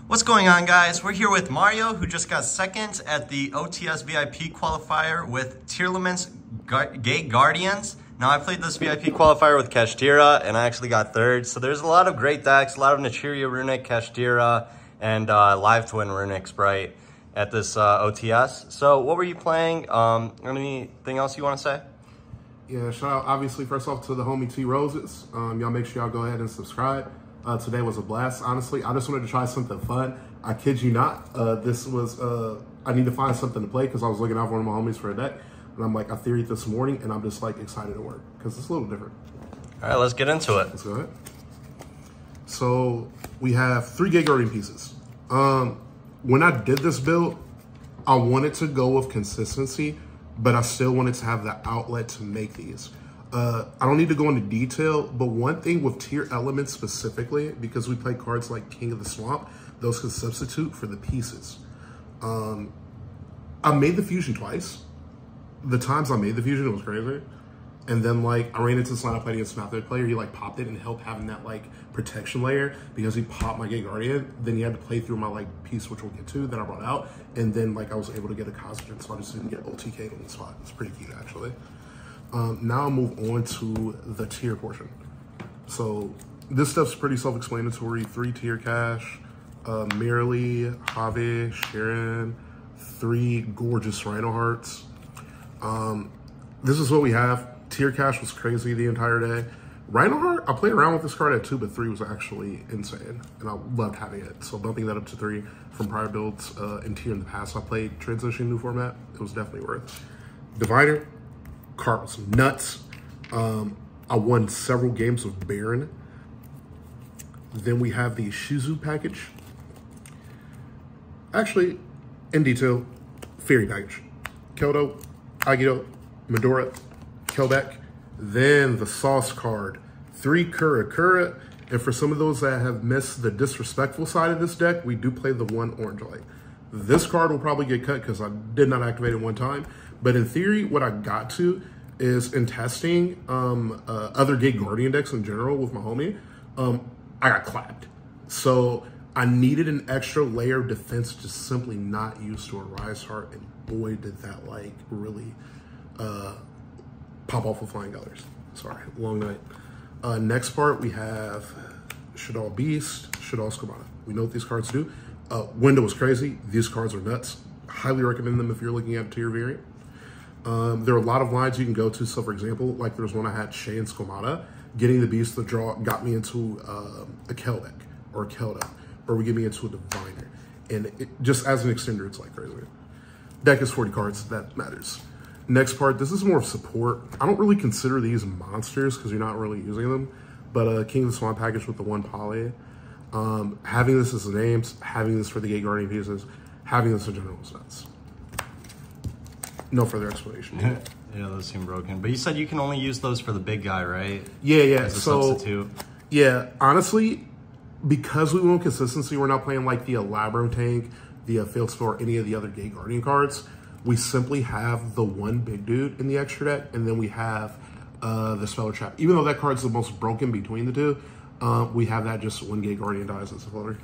What's going on, guys? We're here with Mario, who just got second at the OTS VIP qualifier with Tearlaments Gate Guardians. Now, I played this VIP qualifier with Kashtira, and I actually got third. So there's a lot of great decks, a lot of Naturia Runic, Kashtira, and Live Twin Runic Sprite at this OTS. So what were you playing? Anything else you want to say? Yeah, shout out obviously first off to the homie T Roses. Y'all make sure y'all go ahead and subscribe. Today was a blast, honestly. I just wanted to try something fun. I kid you not. This was, I need to find something to play because I was looking out for one of my homies for a deck. And I'm like, I theoried this morning and I'm just like excited to work because it's a little different. All right, let's get into it. Let's go ahead. So we have 3 Gate Guardian pieces. When I did this build, I wanted to go with consistency, but I still wanted to have the outlet to make these. I don't need to go into detail, but one thing with Tearlaments specifically, because we play cards like King of the Swamp, those can substitute for the pieces. I made the fusion twice. The times I made the fusion, it was crazy. And then like I ran into this line I played against my third player, he like popped it and helped having that like protection layer because he popped my Gate Guardian. Then he had to play through my like piece, which we'll get to, that I brought out. And then like I was able to get a Cosmogen, so I just didn't get OTK'd on the spot. It's pretty cute actually. Now I'll move on to the tier portion. So this stuff's pretty self-explanatory. 3 tier cash, Merrily, Have, Sharon, 3 gorgeous Rhino Hearts. This is what we have. Tier cash was crazy the entire day. Rhino Heart, I played around with this card at 2, but 3 was actually insane. And I loved having it. So bumping that up to 3 from prior builds in tier in the past I played transition new format, it was definitely worth. Diviner. Card was nuts. I won several games with Baron. Then we have the Shizu package. Actually, in detail, Fairy package. Keldo, Yugioh, Medora, Kelbeck. Then the Sauce card. 3 Kura. And for some of those that have missed the disrespectful side of this deck, we do play the 1 Orange Light. This card will probably get cut because I did not activate it one time. But in theory, what I got to is in testing other Gate Guardian decks in general with my homie, I got clapped. So I needed an extra layer of defense to simply not use to a Rise Heart, and boy did that like really pop off with flying colors. Sorry, long night. Next part we have Shaddoll Beast, Shaddoll Skamana. We know what these cards do. Window was crazy. These cards are nuts. Highly recommend them if you're looking at a tier variant. There are a lot of lines you can go to. So for example, like there's one I had, Shay and Skamana. Getting the Beast to draw got me into a Kelbeck or a Kelda, or would get me into a Diviner. And it, just as an extender, it's like crazy. Deck is 40 cards, that matters. Next part, this is more of support. I don't really consider these monsters because you're not really using them, but King of the Swamp package with the 1 poly. Having this as the names, having this for the Gate Guardian pieces, having this in general sense. No further explanation. Yeah, those seem broken. But you said you can only use those for the big guy, right? Yeah. As a substitute. Yeah, honestly, because we want consistency, we're not playing like the Labro Tank, the Failed Spell, or any of the other Gate Guardian cards. We simply have the 1 big dude in the extra deck, and then we have the Speller Trap. Even though that card's the most broken between the 2, we have that just 1 Gate Guardian dies as a floater.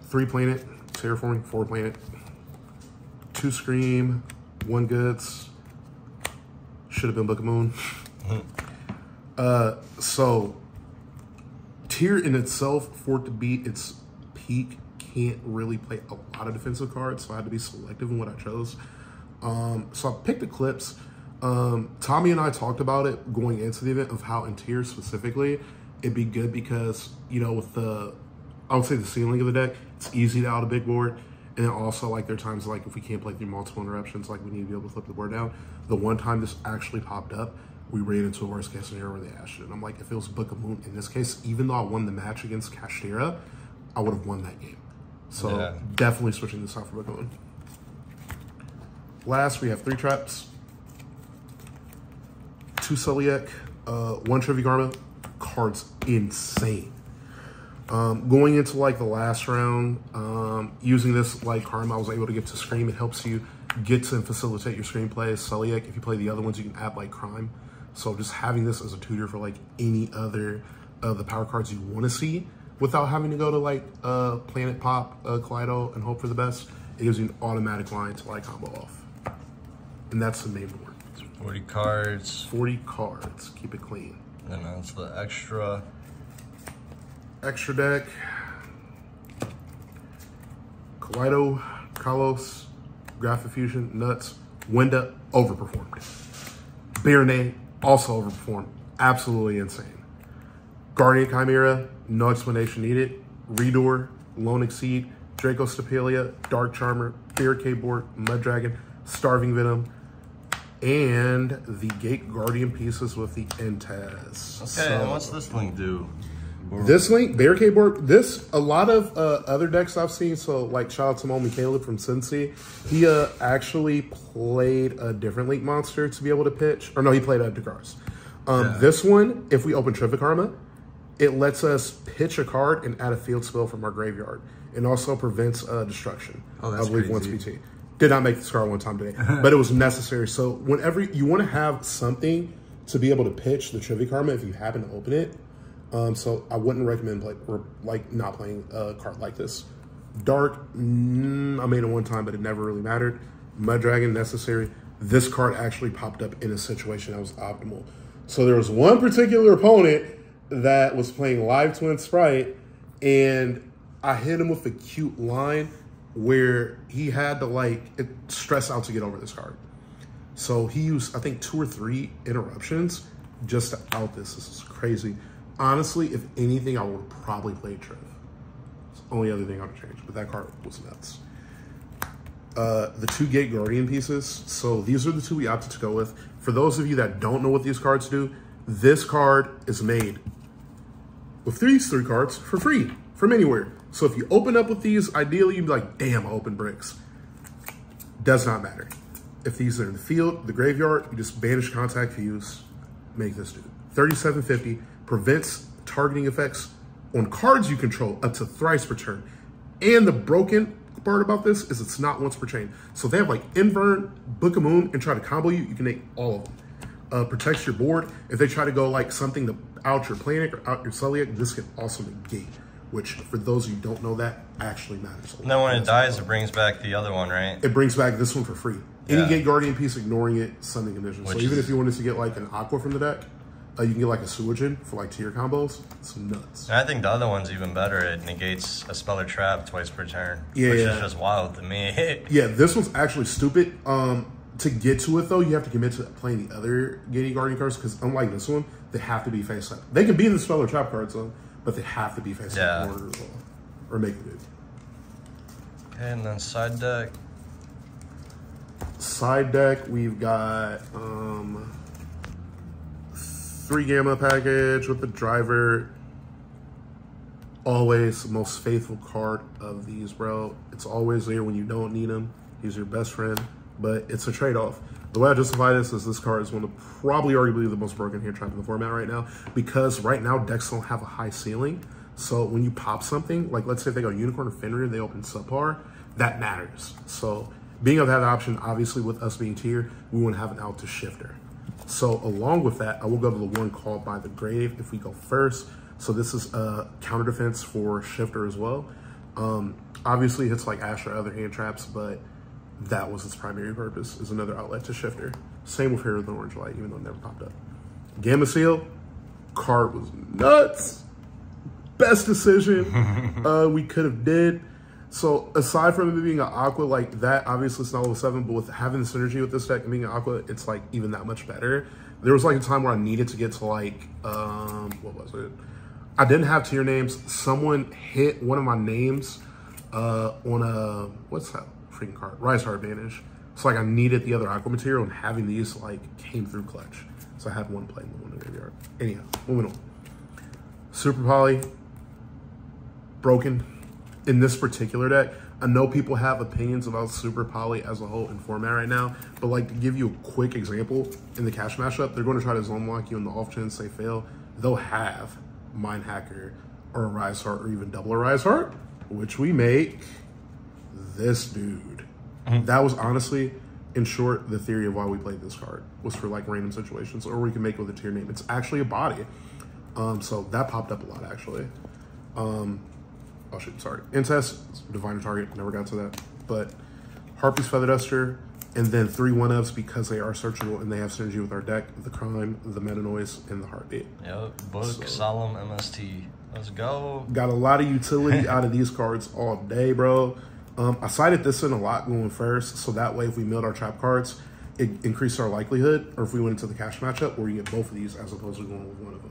3 Planet. Terraforming, 4 Planet, 2 Scream, 1 Goods, should have been Book of Moon. So tier in itself, for it to be its peak, can't really play a lot of defensive cards, so I had to be selective in what I chose. So I picked Eclipse. Tommy and I talked about it going into the event of how in tier specifically, it'd be good because, you know, with the, I would say the ceiling of the deck, it's easy to out a big board. And then also like there are times like if we can't play through multiple interruptions, like we need to be able to flip the board down. The one time this actually popped up, we ran into a worst case scenario where they ashed it. And I'm like, if it was Book of Moon in this case, even though I won the match against Kashtira, I would have won that game. So yeah, definitely switching this out for Book of Moon. Last, we have 3 traps, 2 Celiac, 1 Trivigarma. Card's insane. Going into like the last round, using this like Karma, I was able to get to Scream. It helps you get to and facilitate your screenplay. Celiac, if you play the other ones, you can add like Crime. So just having this as a tutor for like any other the power cards you want to see without having to go to like Planet Pop, Kaleido, and hope for the best. It gives you an automatic line to like combo off. And that's the main board. 40 cards. 40 cards. Keep it clean. And then that's the extra. Extra deck. Kaleido, Kalos, Graphifusion, Nuts, Winda, overperformed. Baronay, also overperformed. Absolutely insane. Guardian Chimera, no explanation needed. Redoor, Lone Exceed, Draco Stapelia, Dark Charmer, Barricade Board, Mud Dragon, Starving Venom, and the Gate Guardian pieces with the Entaz. Okay, and what's this link do? This link, Barricade Board, a lot of other decks I've seen, so like shout out to Mommy Caleb from Cincy. He actually played a different Link monster to be able to pitch. Or no, he played Degars. This one, if we open Trivia Karma, it lets us pitch a card and add a field spell from our graveyard. It also prevents destruction. Oh, that's I believe crazy. once PT. Did not make this card one time today, but it was necessary. So whenever you want to have something to be able to pitch the Trivia Karma, if you happen to open it, so I wouldn't recommend not playing a card like this. Dark, I made it one time, but it never really mattered. Mud Dragon, necessary. This card actually popped up in a situation that was optimal. So there was one particular opponent that was playing Live Twin Sprite, and I hit him with a cute line where he had to stress out to get over this card. So he used, I think, 2 or 3 interruptions just to out this. This is crazy. Honestly, if anything, I would have probably played Trev. It's the only other thing I would change, but that card was nuts. The 2 Gate Guardian pieces. So these are the 2 we opted to go with. For those of you that don't know what these cards do, this card is made with these 3 cards for free from anywhere. So if you open up with these, ideally you'd be like, damn, I opened bricks. Does not matter. If these are in the field, the graveyard, you just banish contact fuse, make this dude. 3750, prevents targeting effects on cards you control up to thrice per turn. And the broken part about this is it's not once per chain. So if they have like Invern, Book of Moon, and try to combo you, you can make all of them. Protects your board. If they try to go like something to out your Planet or out your Celiac, this can also negate, which for those of you who don't know that actually matters a lot. And then when it dies, it brings back the other one, right? It brings back this one for free. Any Gate Guardian piece, ignoring it, sending conditions. So even if you wanted to get like an Aqua from the deck, you can get like a Suijin for like tier combos. It's nuts. And I think the other one's even better. It negates a spell or trap twice per turn, Yeah, which is just wild to me. Yeah, this one's actually stupid. To get to it though, you have to commit to playing the other Gate Guardian cards because unlike this one, they have to be face up. They can be the spell or trap cards though, but they have to be face up in order to roll or make it good. Okay, and then side deck. Side deck, we've got 3 Gamma package with the driver. Always most faithful card of these, bro. It's always there when you don't need him. He's your best friend, but it's a trade-off. The way I justify this is this card is one of probably arguably the most broken hand trap in the format right now, because right now decks don't have a high ceiling. So when you pop something, like let's say if they go Unicorn or Fenrir, they open subpar, that matters. So being able to have the option, obviously with us being tier, we want to have an out to Shifter. So along with that, I will go to the one called by the grave if we go first. So this is a counter defense for Shifter as well. Obviously hits like Ash or other hand traps, but that was its primary purpose, is another outlet to Shifter. Same with Hero of the Orange Light, even though it never popped up. Gamma Seal, card was nuts. Best decision we could have did. So aside from it being an Aqua like that, obviously it's not level 7, but with having the synergy with this deck and being an Aqua, it's like even that much better. There was like a time where I needed to get to like, what was it? I didn't have tier names. Someone hit one of my names on a, what's that freaking card? Rise Heart Vanish. So like I needed the other Aqua material, and having these like came through clutch. So I had one play and one in the graveyard. Anyhow, moving on. Super Poly, broken. In this particular deck, I know people have opinions about Super Poly as a whole in format right now, but like to give you a quick example, in the cash mashup, they're going to try to zone lock you in the off chance they fail. They'll have Mind Hacker or a Rise Heart or even double a Rise Heart, which we make this dude. That was honestly, in short, the theory of why we played this card was for like random situations, or we can make it with a tier name. It's actually a body. So that popped up a lot, actually. Oh, shoot, sorry. Incest, Diviner Target, never got to that. But Harpy's Feather Duster, and then 3 1-ofs because they are searchable and they have synergy with our deck, the Crime, the Meta Noise, and the Heartbeat. Yep, Book, Solemn, MST. Let's go. Got a lot of utility out of these cards all day, bro. I sided this in a lot going first, so that way if we milled our trap cards, it increased our likelihood, or if we went into the cash matchup, where you get both of these as opposed to going with one of them.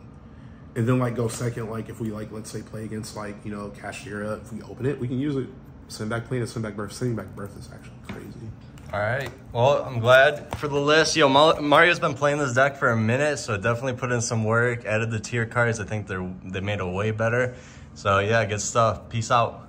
And then like go second, like if we like, let's say play against like, you know, Kashtira, if we open it, we can use it. Send back Planet, send back Birth. Sending back Birth is actually crazy. All right. Well, I'm glad for the list. Yo, Mario's been playing this deck for a minute, so definitely put in some work. Added the tier cards. I think they made it way better. So yeah, good stuff. Peace out.